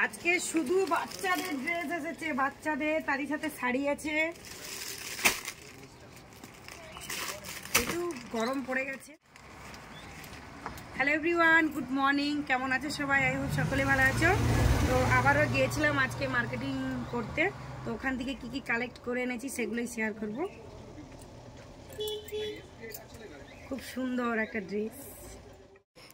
আজকে শুধু বাচ্চাদের ড্রেস এসেছে, বাচ্চাদের তারই সাথে শাড়ি আছে। একটু গরম পড়ে গেছে। Hello everyone, good morning. কেমন আছো সবাই? আই হোপ সকলে ভালো আছো। তো আবারও গিয়েছিলাম আজকে মার্কেটিং করতে, তো ওখান থেকে কি কি কালেক্ট করে এনেছি সেগুলোই শেয়ার করব। খুব সুন্দর একটা ড্রেস।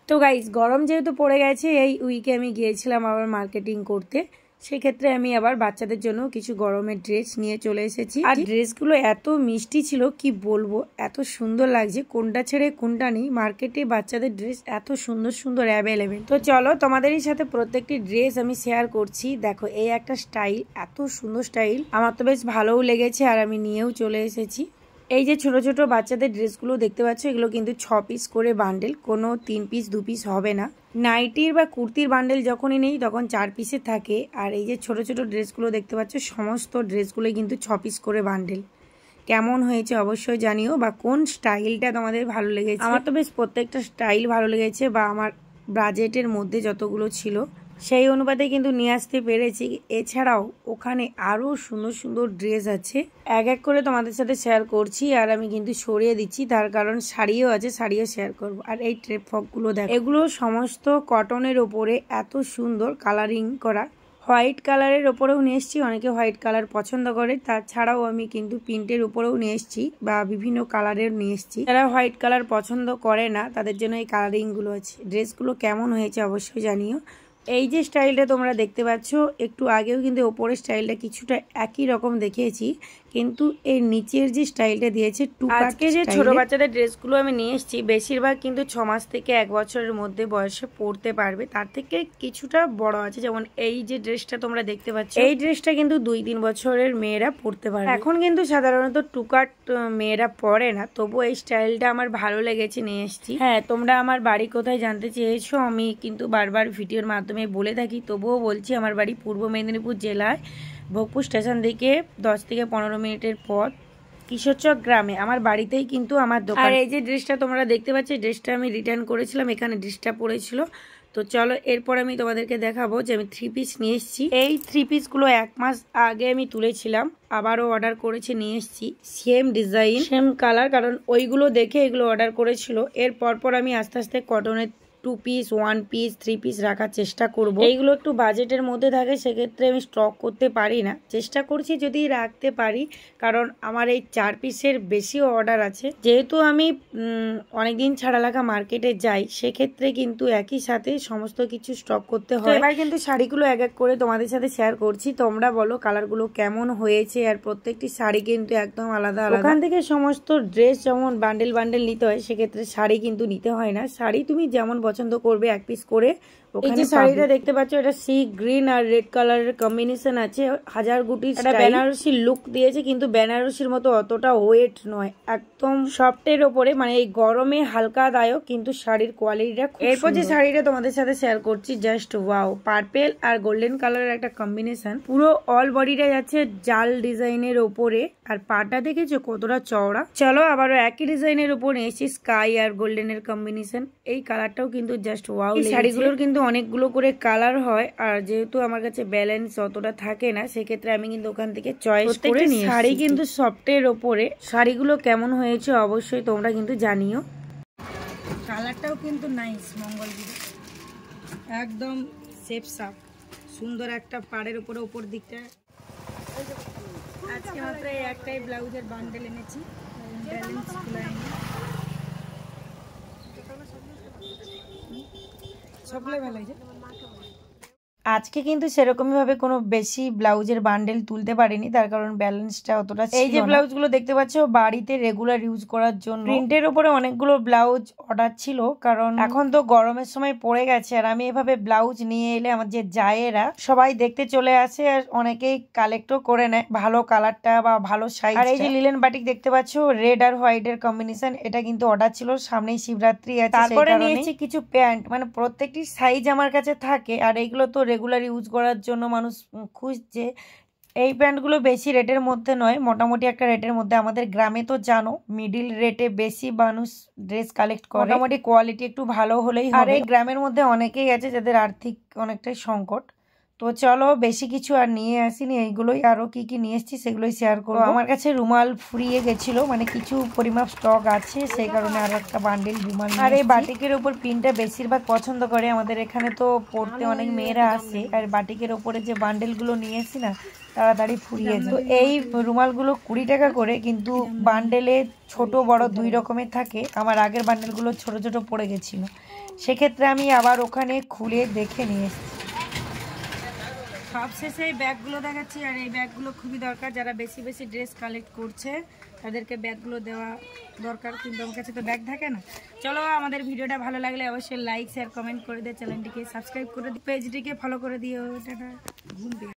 তো গাইস, গরম যেহেতু পড়ে গেছে, এই উইকে আমি গিয়েছিলাম আবার মার্কেটিং করতে। সেক্ষেত্রে আমি আবার বাচ্চাদের জন্য কিছু গরমের ড্রেস নিয়ে চলে এসেছি। আর ড্রেসগুলো এত মিষ্টি ছিল কি বলবো, এত সুন্দর লাগছে, কোনটা ছেড়ে কোনটা নেই। মার্কেটে বাচ্চাদের ড্রেস এত সুন্দর সুন্দর অ্যাভেলেবেল। তো চলো তোমাদেরই সাথে প্রত্যেকটি ড্রেস আমি শেয়ার করছি। দেখো, এই একটা স্টাইল, এত সুন্দর স্টাইল, আমার তো বেশ ভালোও লেগেছে আর আমি নিয়েও চলে এসেছি। এই যে ছোট ছোট বাচ্চাদের ড্রেসগুলো দেখতে পাচ্ছ, এগুলো কিন্তু 6 পিস করে বান্ডেল, কোনো 3 পিস 2 পিস হবে না। নাইটির বা কুর্তির বান্ডেল যখনই নেই তখন 4 পিসে থাকে। আর এই যে ছোট ছোট ড্রেসগুলো দেখতে পাচ্ছ, সমস্ত ড্রেসগুলো কিন্তু 6 পিস করে বান্ডেল। কেমন হয়েছে অবশ্যই জানিও, বা কোন স্টাইলটা তোমাদের ভালো লেগেছে। আমার তো বেশ প্রত্যেকটা স্টাইল ভালো লেগেছে, বা আমার বাজেটের মধ্যে যতগুলো ছিল সেই অনুপাতে কিন্তু নিয়ে আসতে পেরেছি। এছাড়াও ওখানে আরো সুন্দর সুন্দর ড্রেস আছে, এক এক করে তোমাদের সাথে শেয়ার করছি। আর আমি কিন্তু সরিয়ে দিচ্ছি, তার কারণ শাড়িও আছে, শাড়িও শেয়ার করব। আর এই ট্রেপ ফ্রকগুলো দেখো, এগুলো সমস্ত কটনের ওপরে এত সুন্দর কালারিং করা। হোয়াইট কালারের ওপরেও নিয়ে এসেছি, অনেকে হোয়াইট কালার পছন্দ করে। তাছাড়াও আমি কিন্তু প্রিন্টের উপরেও নিয়ে এসেছি, বা বিভিন্ন কালারের নিয়ে এসেছি। যারা হোয়াইট কালার পছন্দ করে না তাদের জন্য এই কালারিংগুলো আছে। ড্রেসগুলো কেমন হয়েছে অবশ্যই জানিও। এই যে স্টাইলটা তোমরা দেখতে পাচ্ছ, একটু আগেও কিন্তু ওপরের স্টাইলটা কিছুটা একই রকম দেখিয়েছি, কিন্তু এর নিচের যে স্টাইলটা দিয়েছে আজকে যে ছোট বাচ্চাদের ড্রেসগুলো আমি নিয়ে এসেছি, বেশিরভাগ কিন্তু 6 মাস থেকে 1 বছরের মধ্যে বয়সে পরতে পারবে। তার থেকে কিছুটা বড় আছে, যেমন এই যে ড্রেসটা তোমরা দেখতে পাচ্ছ, এই ড্রেসটা কিন্তু 2-3 বছরের মেয়েরা পরতে পারবে। এখন কিন্তু সাধারণত টুকাট মেয়েরা পরে না, তবু এই স্টাইলটা আমার ভালো লেগেছে, নিয়ে এসেছি। হ্যাঁ, তোমরা আমার বাড়ি কোথায় জানতে চেয়েছো, আমি কিন্তু বারবার ভিডিওর মাধ্যমে বলে থাকি, তবুও বলছি। আমার বাড়ি পূর্ব মেদিনীপুর জেলায়, ভোগপুর স্টেশন থেকে 10 থেকে 15 মিনিটের পথ, কিশোরচক গ্রামে আমার বাড়িতেই কিন্তু আমার দোকান। আর এই যে ড্রেসটা তোমরা দেখতে পাচ্ছ, ড্রেসটা আমি রিটার্ন করেছিলাম, এখানে ড্রেসটা পড়েছিল। তো চলো এরপর আমি তোমাদেরকে দেখাবো যে আমি 3 পিস নিয়ে এসেছি। এই 3 পিসগুলো 1 মাস আগে আমি তুলেছিলাম, আবারও অর্ডার করেছে নিয়ে এসেছি। সেম ডিজাইন, সেম কালার, কারণ ওইগুলো দেখে এগুলো অর্ডার করেছিল। এর পরপর আমি আস্তে আস্তে কটনের 2 পিস, 1 পিস, 3 পিস রাখার চেষ্টা করব। এইগুলো একটু বাজেটের মধ্যে থাকে, সেক্ষেত্রে আমি স্টক করতে পারি না, চেষ্টা করছি যদি রাখতে পারি, কারণ আমার এই 4 পিসের বেশিও অর্ডার আছে। যেহেতু আমি অনেকদিন ছাড়া লাগা মার্কেটে যাই, সেক্ষেত্রে কিন্তু একই সাথে সমস্ত কিছু স্টক করতে হয়। এবার কিন্তু শাড়িগুলো এক এক করে তোমাদের সাথে শেয়ার করছি। তোমরা বলো কালারগুলো কেমন হয়েছে। আর প্রত্যেকটি শাড়ি কিন্তু একদম আলাদা আলাদা। ওখান থেকে সমস্ত ড্রেস যেমন বান্ডেল বান্ডেল নিতে হয়, সেক্ষেত্রে শাড়ি কিন্তু নিতে হয় না। শাড়ি তুমি যেমন পছন্দ করবে 1 পিস করে। এই যে শাড়িটা দেখতে পাচ্ছ, এটা সি গ্রিন আর রেড কালারের কম্বিনেশন আছে। হাজার গুটি একটা বেনারসি লুক দিয়েছে, কিন্তু বেনারসির মতো অতটা ওয়েট নয়, একদম সফটের ওপরে, মানে এই গরমে হালকা দায়ক, কিন্তু শাড়ির কোয়ালিটিটা খুব। এরপর যে শাড়িটা তোমাদের সাথে শেয়ার করছি, জাস্ট ওয়াও, পার্পেল আর গোল্ডেন কালারের একটা কম্বিনেশন। পুরো অল বডিটা যাচ্ছে জাল ডিজাইনের ওপরে, আর পাটা দেখেছো কতটা চওড়া। চলো আবারও একই ডিজাইনের উপর এসেছি, স্কাই আর গোল্ডেনের কম্বিনেশন। এই কালারটাও কিন্তু জাস্ট ওয়াও। এই শাড়িগুলোর কিন্তু অনেকগুলো করে কালার হয়, আর যেহেতু আমার কাছে ব্যালেন্স অতটা থাকে না, সেক্ষেত্রে আমি কিন্তু ওখান থেকে চয়েস করে নিই। শাড়ি কিন্তু সফটের ওপরে। শাড়িগুলো কেমন হয়েছে অবশ্যই তোমরা কিন্তু জানিও। কালারটাও কিন্তু নাইস, মঙ্গলগিরি একদম সেফ সাফ, সুন্দর একটা পাড়ের উপরে উপর দিকটা। আজকে মাত্র একটাই ব্লাউজের বান্ডেল এনেছি, ব্যালেন্স খুলাইনি, সবগুলো ভালো হয়েছে। আজকে কিন্তু সেরকমই ভাবে কোনো বেশি ব্লাউজের বান্ডেল তুলতে পারিনি, তার কারণ ব্যালেন্সটা অতটা ছিল না। এই যে ব্লাউজগুলো দেখতে পাচ্ছ, বাড়িতে রেগুলার ইউজ করার জন্য। প্রিন্টের উপরে অনেকগুলো ব্লাউজ অর্ডার ছিল, কারণ এখন তো গরমের সময় পড়ে গেছে। আর আমি এভাবে ব্লাউজ নিয়ে এলে আমার যে জায়েরা সবাই দেখতে চলে আসে, আর অনেকেই কালেক্টও করে নেয় ভালো কালারটা বা ভালো সাইজ। আর এই যে লিলেন বাটিক দেখতে পাচ্ছ, রেড আর হোয়াইট এর কম্বিনেশন, এটা কিন্তু অর্ডার ছিল, সামনেই শিবরাত্রি আছে। তারপরে নিয়েছি কিছু প্যান্ট, মানে প্রত্যেকটি সাইজ আমার কাছে থাকে, আর এইগুলো তো রেগুলার ইউজ করার জন্য মানুষ খুঁজছে। এই প্যান্টগুলো বেশি রেটের মধ্যে নয়, মোটামুটি একটা রেটের মধ্যে। আমাদের গ্রামে তো জানো মিডিল রেটে বেশি মানুষ ড্রেস কালেক্ট করে, মোটামুটি কোয়ালিটি একটু ভালো হলেই হবে। আর এই গ্রামের মধ্যে অনেকেই আছে যাদের আর্থিক অনেকটাই সংকট, তো চলো বেশি কিছু আর নিয়ে আসিনি, এইগুলোই আরও কি কি নিয়ে এসেছি সেগুলোই শেয়ার করবো। আমার কাছে রুমাল ফুরিয়ে গেছিলো, মানে কিছু পরিমাপ স্টক আছে, সেই কারণে আরও একটা বান্ডেল রুমাল। আর এই বাটিকের ওপর প্রিন্টটা বেশিরভাগ পছন্দ করে, আমাদের এখানে তো পড়তে অনেক মেয়েরা আসে, আর বাটিকের ওপরে যে বান্ডেলগুলো নিয়ে এসেছি না তাড়াতাড়ি ফুরিয়ে যায়। তো এই রুমালগুলো 20 টাকা করে, কিন্তু বান্ডেলে ছোট বড় 2 রকমের থাকে। আমার আগের বান্ডেলগুলো ছোট ছোট পড়ে গেছিলো, সেক্ষেত্রে আমি আবার ওখানে খুলে দেখে নিয়ে এসেছি। সবশেষে এই ব্যাগগুলো দেখাচ্ছি, আর এই ব্যাগগুলো খুবই দরকার। যারা বেশি বেশি ড্রেস কালেক্ট করছে তাদেরকে ব্যাগগুলো দেওয়া দরকার, কিন্তু আমার কাছে তো ব্যাগ থাকে না। চলো, আমাদের ভিডিওটা ভালো লাগলে অবশ্যই লাইক শেয়ার কমেন্ট করে দিও, চ্যানেলটিকে সাবস্ক্রাইব করে দিও, পেজটিকে ফলো করে দিও। টাটা।